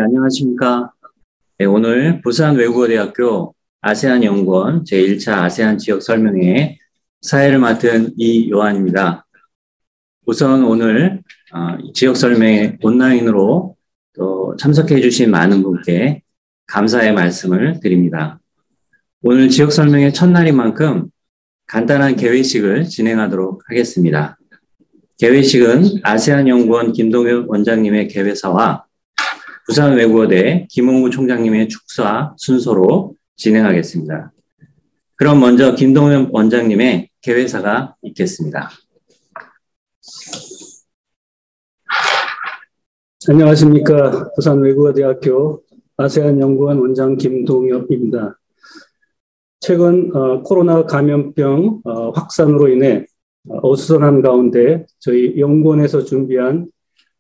안녕하십니까. 네, 오늘 부산외국어대학교 아세안연구원 제1차 아세안 지역 설명회 사회를 맡은 이요한입니다. 우선 오늘 지역 설명회 온라인으로 또 참석해 주신 많은 분께 감사의 말씀을 드립니다. 오늘 지역 설명회 첫날인 만큼 간단한 개회식을 진행하도록 하겠습니다. 개회식은 아세안연구원 김동엽 원장님의 개회사와 부산외국어대 김홍구 총장님의 축사 순서로 진행하겠습니다. 그럼 먼저 김동엽 원장님의 개회사가 있겠습니다. 안녕하십니까. 부산외국어대학교 아세안연구원 원장 김동엽입니다. 최근 코로나 감염병 확산으로 인해 어수선한 가운데 저희 연구원에서 준비한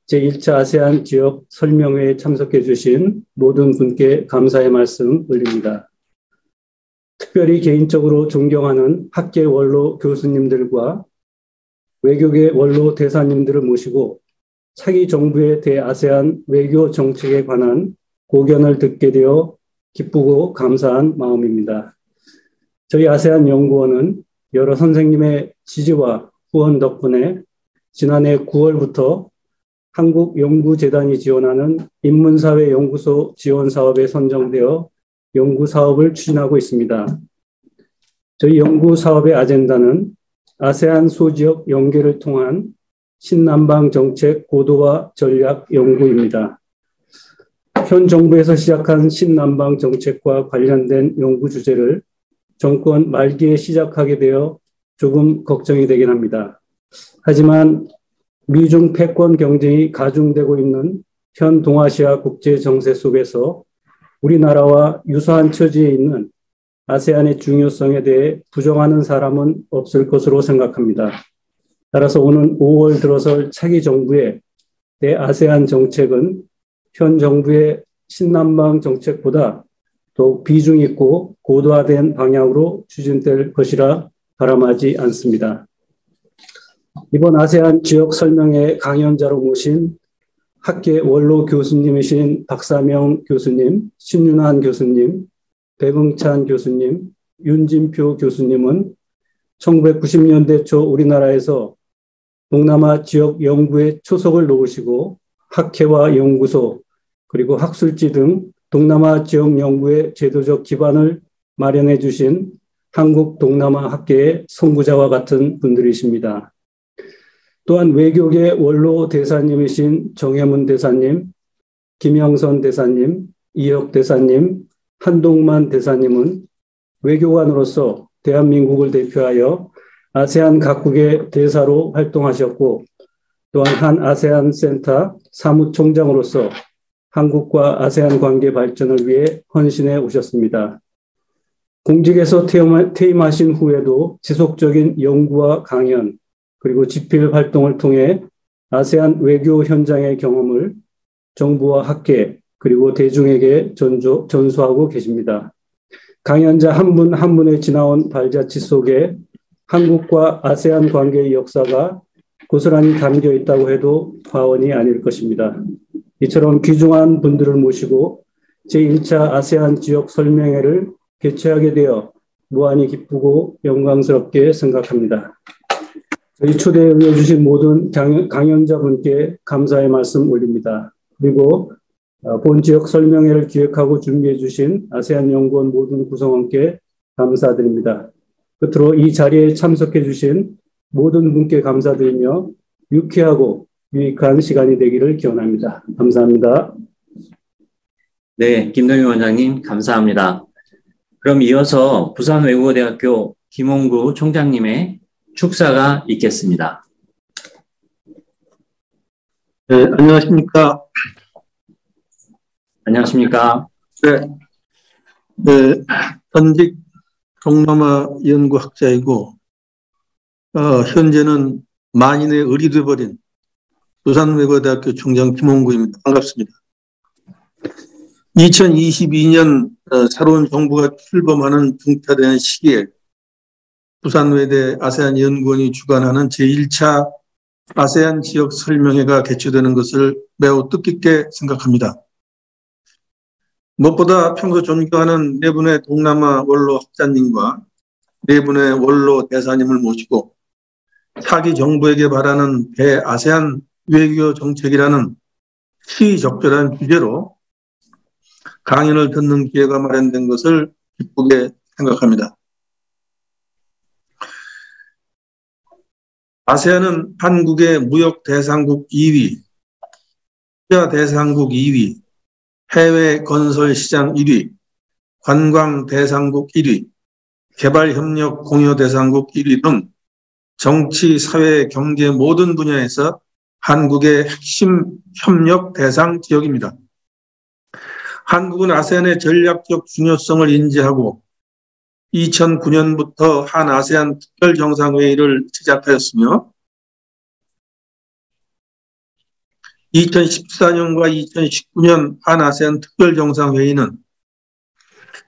제1차 아세안 지역 설명회에 참석해 주신 모든 분께 감사의 말씀 올립니다. 특별히 개인적으로 존경하는 학계 원로 교수님들과 외교계 원로 대사님들을 모시고 차기 정부의 대아세안 외교 정책에 관한 고견을 듣게 되어 기쁘고 감사한 마음입니다. 저희 아세안 연구원은 여러 선생님의 지지와 후원 덕분에 지난해 9월부터 한국연구재단이 지원하는 인문사회연구소 지원 사업에 선정되어 연구 사업을 추진하고 있습니다. 저희 연구 사업의 아젠다는 아세안 소지역 연계를 통한 신남방 정책 고도화 전략 연구입니다. 현 정부에서 시작한 신남방 정책과 관련된 연구 주제를 정권 말기에 시작하게 되어 조금 걱정이 되긴 합니다. 하지만 미중 패권 경쟁이 가중되고 있는 현 동아시아 국제 정세 속에서 우리나라와 유사한 처지에 있는 아세안의 중요성에 대해 부정하는 사람은 없을 것으로 생각합니다. 따라서 오는 5월 들어설 차기 정부의 대아세안 정책은 현 정부의 신남방 정책보다 더욱 비중 있고 고도화된 방향으로 추진될 것이라 바람하지 않습니다. 이번 아세안 지역 설명회 강연자로 모신 학계 원로 교수님이신 박사명 교수님, 신윤환 교수님, 배붕찬 교수님, 윤진표 교수님은 1990년대 초 우리나라에서 동남아 지역 연구에 초석을 놓으시고 학회와 연구소 그리고 학술지 등 동남아 지역 연구의 제도적 기반을 마련해 주신 한국 동남아 학계의 선구자와 같은 분들이십니다. 또한 외교계 원로 대사님이신 정혜문 대사님, 김영선 대사님, 이혁 대사님, 한동만 대사님은 외교관으로서 대한민국을 대표하여 아세안 각국의 대사로 활동하셨고 또한 한 아세안 센터 사무총장으로서 한국과 아세안 관계 발전을 위해 헌신해 오셨습니다. 공직에서 퇴임하신 후에도 지속적인 연구와 강연, 그리고 집필 활동을 통해 아세안 외교 현장의 경험을 정부와 학계 그리고 대중에게 전수하고 계십니다. 강연자 한 분 한 분의 지나온 발자취 속에 한국과 아세안 관계의 역사가 고스란히 담겨 있다고 해도 과언이 아닐 것입니다. 이처럼 귀중한 분들을 모시고 제1차 아세안 지역 설명회를 개최하게 되어 무한히 기쁘고 영광스럽게 생각합니다. 저희 초대해 주신 모든 강연자분께 감사의 말씀 올립니다. 그리고 본 지역 설명회를 기획하고 준비해 주신 아세안 연구원 모든 구성원께 감사드립니다. 끝으로 이 자리에 참석해 주신 모든 분께 감사드리며 유쾌하고 유익한 시간이 되기를 기원합니다. 감사합니다. 네, 김동엽 원장님 감사합니다. 그럼 이어서 부산외국어대학교 김홍구 총장님의 축사가 있겠습니다. 네, 안녕하십니까. 안녕하십니까. 네, 현직 동남아 연구학자이고 현재는 만인의 을이 되어버린 부산외국어대학교 총장 김홍구입니다. 반갑습니다. 2022년 새로운 정부가 출범하는 중차되는 시기에 부산외대 아세안연구원이 주관하는 제1차 아세안 지역 설명회가 개최되는 것을 매우 뜻깊게 생각합니다. 무엇보다 평소 존경하는 네 분의 동남아 원로 학자님과 네 분의 원로 대사님을 모시고 차기 정부에게 바라는 대아세안 외교 정책이라는 시적절한 주제로 강연을 듣는 기회가 마련된 것을 기쁘게 생각합니다. 아세안은 한국의 무역 대상국 2위, 투자 대상국 2위, 해외 건설 시장 1위, 관광 대상국 1위, 개발협력 공여 대상국 1위 등 정치, 사회, 경제 모든 분야에서 한국의 핵심 협력 대상 지역입니다. 한국은 아세안의 전략적 중요성을 인지하고 2009년부터 한 아세안 특별정상회의를 시작하였으며 2014년과 2019년 한 아세안 특별정상회의는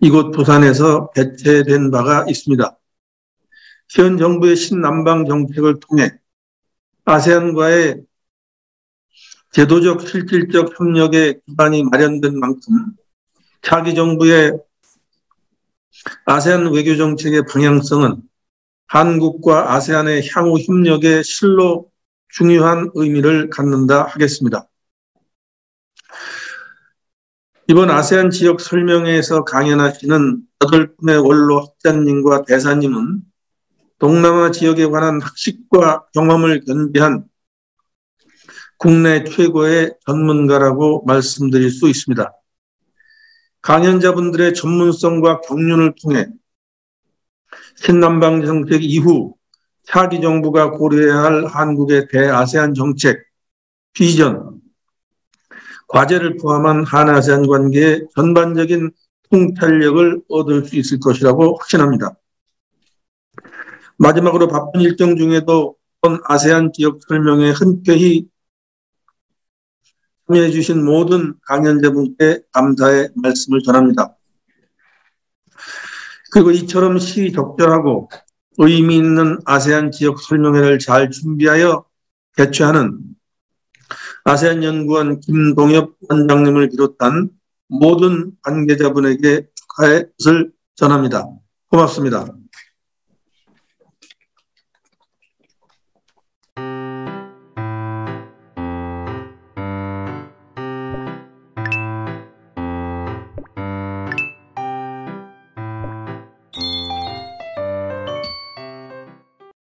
이곳 부산에서 개최된 바가 있습니다. 현 정부의 신남방 정책을 통해 아세안과의 제도적 실질적 협력의 기반이 마련된 만큼 차기 정부의 아세안 외교 정책의 방향성은 한국과 아세안의 향후 협력의 실로 중요한 의미를 갖는다 하겠습니다. 이번 아세안 지역 설명회에서 강연하시는 8분의 원로 학자님과 대사님은 동남아 지역에 관한 학식과 경험을 겸비한 국내 최고의 전문가라고 말씀드릴 수 있습니다. 강연자분들의 전문성과 경륜을 통해 신남방 정책 이후 차기 정부가 고려해야 할 한국의 대아세안 정책, 비전, 과제를 포함한 한아세안 관계의 전반적인 통찰력을 얻을 수 있을 것이라고 확신합니다. 마지막으로 바쁜 일정 중에도 본 아세안 지역 설명에 흔쾌히 참여해 주신 모든 강연자분께 감사의 말씀을 전합니다. 그리고 이처럼 시적절하고 의미 있는 아세안 지역 설명회를 잘 준비하여 개최하는 아세안 연구원 김동엽 원장님을 비롯한 모든 관계자분에게 축하의 뜻을 전합니다. 고맙습니다.